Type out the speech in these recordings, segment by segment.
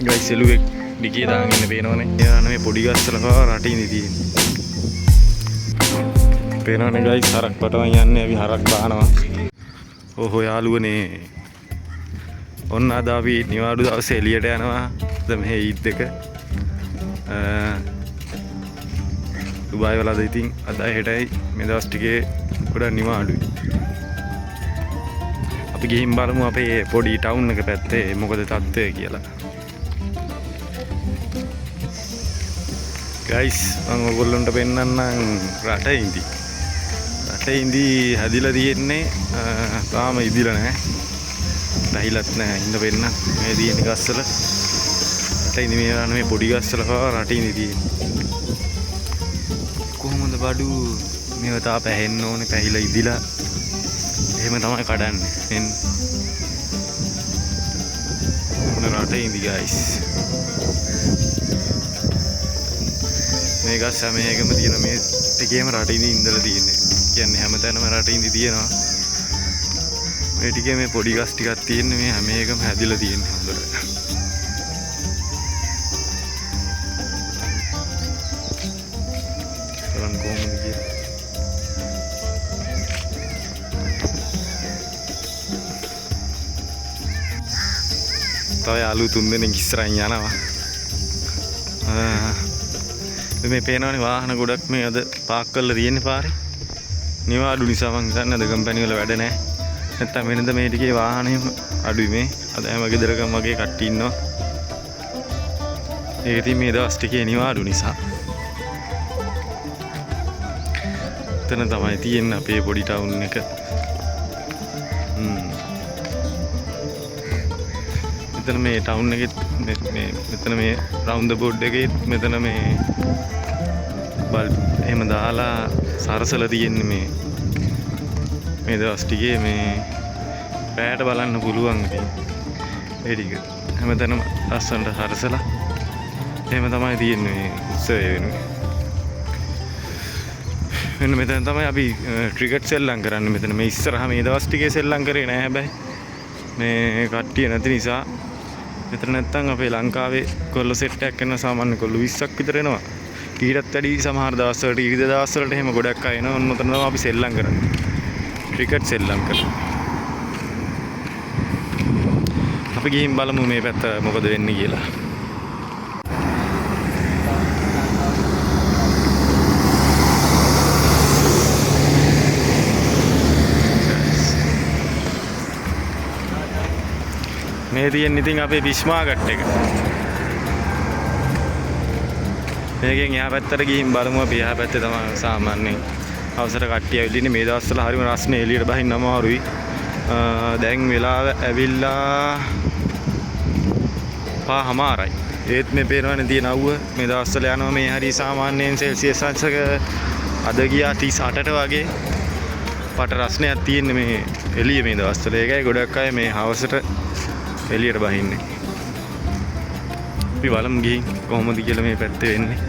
Guys එළුවෙක් ඩිකේ දාගෙන ඉන්න පේනවනේ. එයා නෙමෙයි පොඩි ගස්සල කව රටින් ඉඳී තියෙන්නේ. පේනවනේ ගයිස් හරක් පටවන් යන්නේ අපි හරක් බානවා. ඕහෝ යාළුවනේ. ඔන්න අද අපි නිවාඩු දවසේ එළියට යනවා. අද මෙහි ඊද් එක. දුබායි වලද ඉතින් අද හෙටයි මේ දවස් ටිකේ ගොඩක් නිවාඩුයි. අපි ගිහින් බලමු අපේ පොඩි ටවුන් එක පැත්තේ මොකද තත්ත්වය කියලා. ගයිස් මම ඔයගොල්ලන්ට පෙන්නන්නම් රටේ ඉඳි හැදිලා තියෙන්නේ තාම ඉදිලා නැහැ. රහිලත් නැහැ ඉන්න වෙන්න මේ තියෙන ගස්වල රටේ ඉඳි මේ පොඩි ගස්වල කව රටේ ඉඳි තියෙන්නේ. කොහොමද බඩු මේව තා පැහෙන්න ඕනේ පැහිලා ඉදිලා එහෙම තමයි කඩන්නේ. එන්න මොන රටේ ඉඳි ගයිස් මේ ගස් හැමේකම තියෙන මේ ටිකේම රටින් ඉඳලා තියෙන්නේ. කියන්නේ හැමතැනම රටින් ඉඳි තියෙනවා. මේ ටිකේ මේ පොඩි ගස් ටිකක් තියෙන්නේ මේ හැමේකම හැදිලා තියෙන්නේ හොඳට. බලන්න කොහොමද කියලා. තව යාළු තුන් දෙනෙක් ඉස්සරහින් යනවා. මේ පේනවනේ වාහන ගොඩක් මේ අද පාක් කරලා තියෙන්නේ පාරේ. නිවාඩු නිසා මං හිතන්නේ අද කම්පැනි වල වැඩ නැහැ. නැත්තම් වෙනද මේ ටිකේ වාහනේ අඩුයි මේ. අද හැම ගෙදරකම වගේ කට්ටිය ඉන්නවා. ඒක ඉතින් මේ දවස් ටිකේ නිවාඩු නිසා. එතන තමයි තියෙන්නේ අපේ පොඩි ටවුන් එක. මෙතන මේ ටවුන් එකේ මේ මෙතන මේ රවුන්ඩ් ද බෝඩ් එකේ මෙතන මේ බල්බ් එහෙම දාලා සරසලා තියෙන්නේ මේ දවස් ටිකේ මේ රැයට බලන්න පුළුවන් ඉතින් ඒ ටික හැමතැනම ලස්සනට සරසලා එහෙම තමයි තියෙන්නේ මේ උත්සවය වෙනුවෙන්. මෙන්න මෙතන තමයි අපි ක්‍රිකට් සෙල්ලම් කරන්නේ. මෙතන මේ ඉස්සරහා මේ දවස් ටිකේ සෙල්ලම් කරේ නෑ හැබැයි මේ කට්ටිය නැති නිසා. මෙතන නැත්තම් අපේ ලංකාවේ කොල්ල සෙට් එකක් කරන සාමාන්‍ය කොල්ල 20ක් විතර එනවා. ඊටත් වැඩි සමහර දවස්වලට ඊට දවස්වලට එහෙම ගොඩක් අය එනවා. ඔන්න ඔතන තමයි අපි සෙල්ලම් කරන්නේ. ක්‍රිකට් සෙල්ලම් කරනවා. අපි ගිහින් බලමු මේ පැත්ත මොකද වෙන්නේ කියලා. මේ තියෙන ඉතින් අපේ බිස්මාගට් එක. මේකෙන් එහා පැත්තට ගිහින් බලමු අපි එහා පැත්තේ තමයි සාමාන්‍යයෙන් අවසර කට්ටිය ඇවිල්ලා ඉන්නේ. මේ දවස්වල හරිම රස්නේ එළියට බහින්න අමාරුයි. දැන් වෙලාව ඇවිල්ලා 5:00යි. ඒත් මේ පේනවනේ තියෙන අවුව මේ දවස්වල යනවා මේ හරිය සාමාන්‍යයෙන් සෙල්සියස් අංශක අද ගියා 38ට වගේ පට රස්නයක් තියෙන්නේ මේ එළිය මේ දවස්වල. ඒකයි ගොඩක් අය මේ හවසට එළියට බහින්නේ. අපි බලමු ගිහින් කොහොමද කියලා මේ පැත්තේ වෙන්නේ.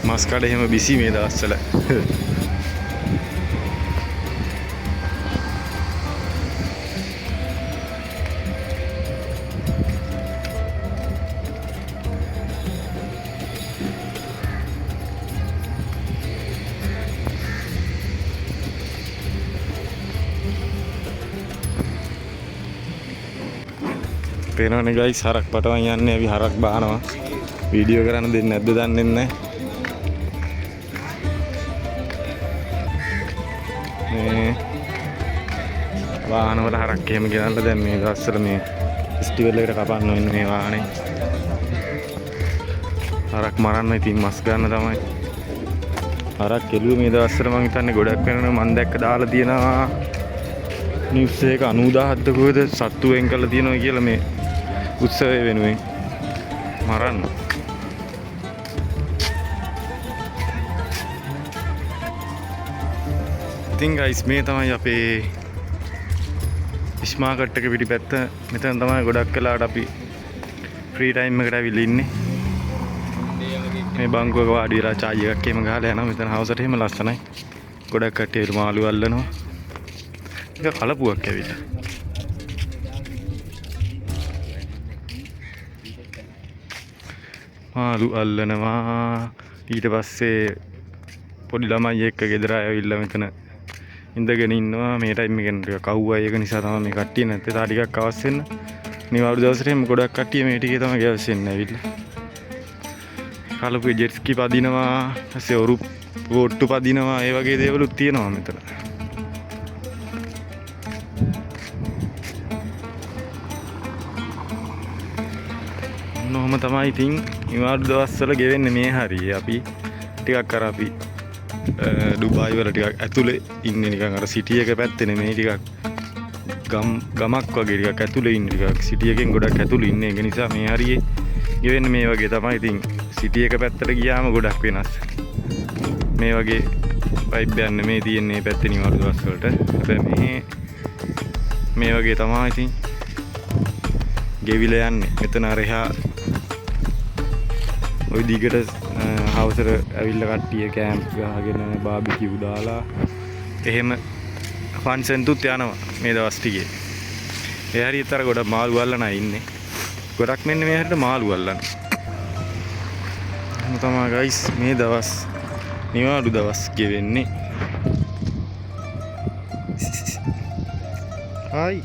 මස් කඩ එහෙම බිසි මේ දවස්වල. පේනවනේ ගයිස් හරක් පටවන් යන්නේ අපි හරක් බානවා. වීඩියෝ කරන්න දෙන්නේ නැද්ද දන්නේ නැහැ. මේ වාහන වල හරක් එහෙම ගෙනල්ලා දැන් මේ දවස්වල මේ ෆෙස්ටිවල් එකට කපන්න වෙන මේ වාහනේ. හරක් මරන්න ඉතින් මස් ගන්න තමයි. හරක් කෙළුවේ මේ දවස්වල මං හිතන්නේ ගොඩක් වෙනවා. මං දැක්ක දාලා තියෙනවා නිවුස් එක 90000ක්ද කොහෙද සත්තු වෙන් කරලා තියෙනවා කියලා මේ උත්සවය වෙනුවෙන් මරන්න. ඉතින් ගයිස් මේ තමයි අපේ ස්මාර්ට් එක පිටිපැත්ත. මෙතන තමයි ගොඩක් වෙලාවට අපි ෆ්‍රී ටයිම් එකට ඇවිල්ලා ඉන්නේ. මේ බංකුවක වාඩි වෙලා චායි එකක් එහෙම ගහලා යනවා. මෙතන හවසට එහෙම ලස්සනයි. ගොඩක් කට්ටිය මාළු අල්ලනවා. ඒක කලපුවක් ඇවිල්ලා. මාළු අල්ලනවා. ඊට පස්සේ පොඩි ළමයි එක්ක ගෙදර ආවිල්ලා මෙතන ඉඳගෙන ඉන්නවා. මේ ටයිම් එකෙන් ටිකක් අවුවයි. ඒක නිසා තමයි මේ කට්ටිය නැත්තේ. තා ටිකක් අවස් වෙන්න. නිවාඩු දවසට එහෙම ගොඩක් කට්ටිය මේ ටිකේ තමයි ගෑවස් වෙන්නේ ඇවිල්ලා. කලපුවේ ජෙට් ස්කි පදිනවා. ඊපස්සේ ඔරු බෝට්ටු පදිනවා. ඒ වගේ දේවලුත් තියෙනවා මෙතන. නොහොම තමයි ඉතින් නිවාඩු දවස්වල ගෙවෙන්නේ මේ හරිය. අපි ටිකක් අර අපි ඩුබායි වල ටිකක් ඇතුලේ ඉන්නේ නිකන් අර සිටි එක පැත්තේ නෙමෙයි ටිකක් ගමක් වගේ ටිකක් ඇතුලේ ඉන්නේ ටිකක් සිටි එකෙන් ගොඩක් ඇතුලේ ඉන්නේ. ඒක නිසා මේ හරියේ ගෙවෙන්නේ මේ වගේ තමයි. ඉතින් සිටි එක පැත්තට ගියාම ගොඩක් වෙනස්. මේ වගේ වයිබ් එකක් නෙමෙයි තියෙන්නේ මේ පැත්තේ නිවාඩු දවස් වලට. හැබැයි මේ වගේ තමයි ඉතින් ගෙවිලා යන්නේ. මෙතන අර එහා ওই දිගට හවසට ඇවිල්ලා කට්ටිය කැම්ප් ගහගෙන බාබිකියු දාලා එහෙම ෆන්ක්ෂන්තුත් යනවා මේ දවස් ටිකේ. ඒ හරියට අර ගොඩක් මාළු අල්ලන අය ඉන්නේ. ගොඩක් මෙන්න මේ හරියට මාළු අල්ලන. එහෙනම් තමයි ගයිස් මේ දවස් නිවාඩු දවස් ගෙවෙන්නේ. හායි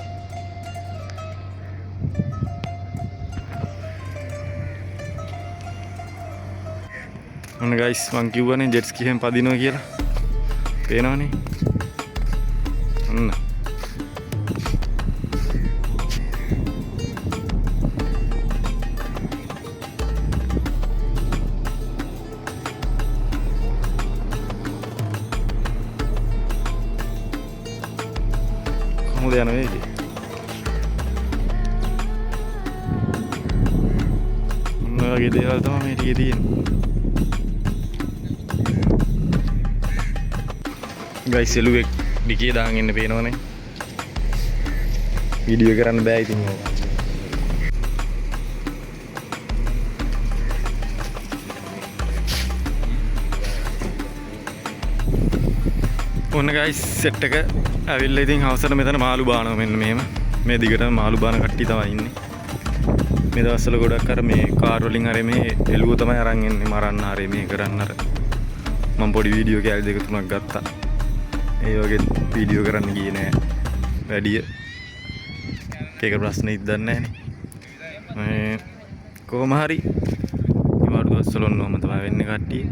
ඔන්න ගයිස් මං කිව්වනේ ජෙට් ස්කි එකෙන් පදිනවා කියලා. පේනවනේ. ඔන්න. කොහොමද යන්නේ මේක? ඔන්න වගේ දේවල් තමයි මේ ටිකේ තියෙන්නේ. ගයිස් එළුවෙක් ඩිකේ දාගෙන ඉන්න පේනවනේ. වීඩියෝ කරන්න බෑ ඉතින් ඕක. ඔන්න ගයිස් සෙට් එක ඇවිල්ලා ඉතින් හවසට මෙතන මාළු බානවා මෙන්න මෙහෙම. මේ දිගටම මාළු බාන කට්ටිය තමයි ඉන්නේ. මේ දවස්වල ගොඩක් අර මේ කාර් වලින් හරි මේ එළුව තමයි අරන් එන්නේ මරන්න හරි මේ කරන්න අර. මම පොඩි වීඩියෝ කෑලි දෙක තුනක් ගත්තා. ඒ වගේ වීඩියෝ කරන්න ගියේ නෑ වැඩිය. ඒක ප්‍රශ්නෙත් දන්නේ නෑනේ. කොහොම හරි නිවාඩු දවස්වල ඔන්නෝම තමයි වෙන්නේ කට්ටිය.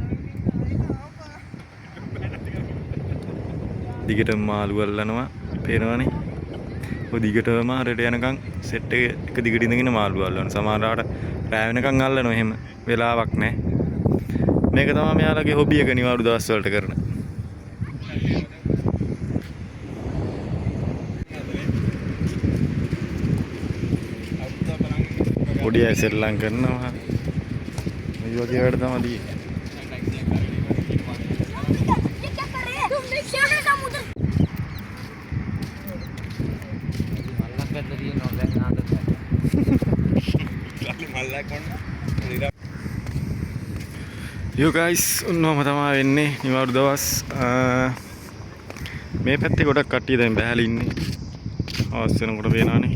දිගටම මාළු අල්ලනවා පේනවනේ. ඔය දිගටම හරියට යනකම් සෙට් එක දිගට ඉඳගෙන මාළු අල්ලනවා. සමහරවිට රෑ වෙනකම් අල්ලනවා. එහෙම වෙලාවක් නෑ. මේක තමයි මෙයාලගේ හොබි එක නිවාඩු දවස් වලට කරන. පොඩි අය සෙල්ලම් කරනවා. මේ වගේ වැඩ තමයි තියෙන්නේ. යෝ ගයිස් ඔන්නෝම තමයි වෙන්නේ නිවාඩු දවස්. මේ පැත්තේ ගොඩක් කට්ටිය දැන් බැහැලා ඉන්නේ. අවස් වෙනකොට පේනවනේ.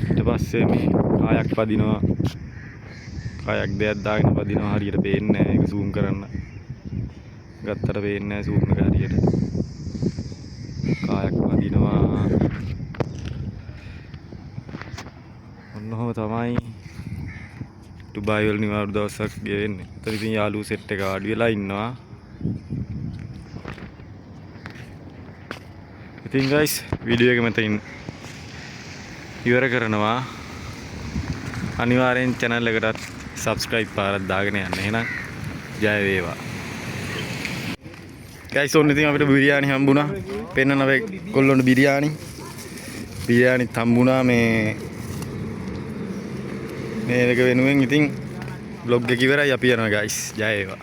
ඊට පස්සේ මේ කායක් පදිනවා. කායක් දෙයක් දාගෙන පදිනවා හරියට පේන්නේ නැහැ. ඒක zoom කරන්න. ගත්තට පේන්නේ නැහැ zoom එක හරියට. කායක් පදිනවා. ඔන්නෝම තමයි ඩුබායි වල නිවාඩු දවසක් ගෙවෙන්නේ. එතන ඉතින් යාළුවෝ සෙට් එක ආඩි වෙලා ඉන්නවා. ඉතින් ගයිස් වීඩියෝ එක මෙතනින් ඉවර කරනවා. අනිවාර්යෙන් channel එකටත් subscribe පාරක් දාගෙන යන්න. එහෙනම් ජය වේවා. ගයිස් ඔන්න ඉතින් අපිට බිරියානි හම්බුණා. පෙන්නන අපේ කොල්ලොන්ට බිරියානිත් හම්බුණා මේ එක වෙනුවෙන්. ඉතින් vlog එක ඉවරයි අපි යනවා ගයිස්. ජය වේවා.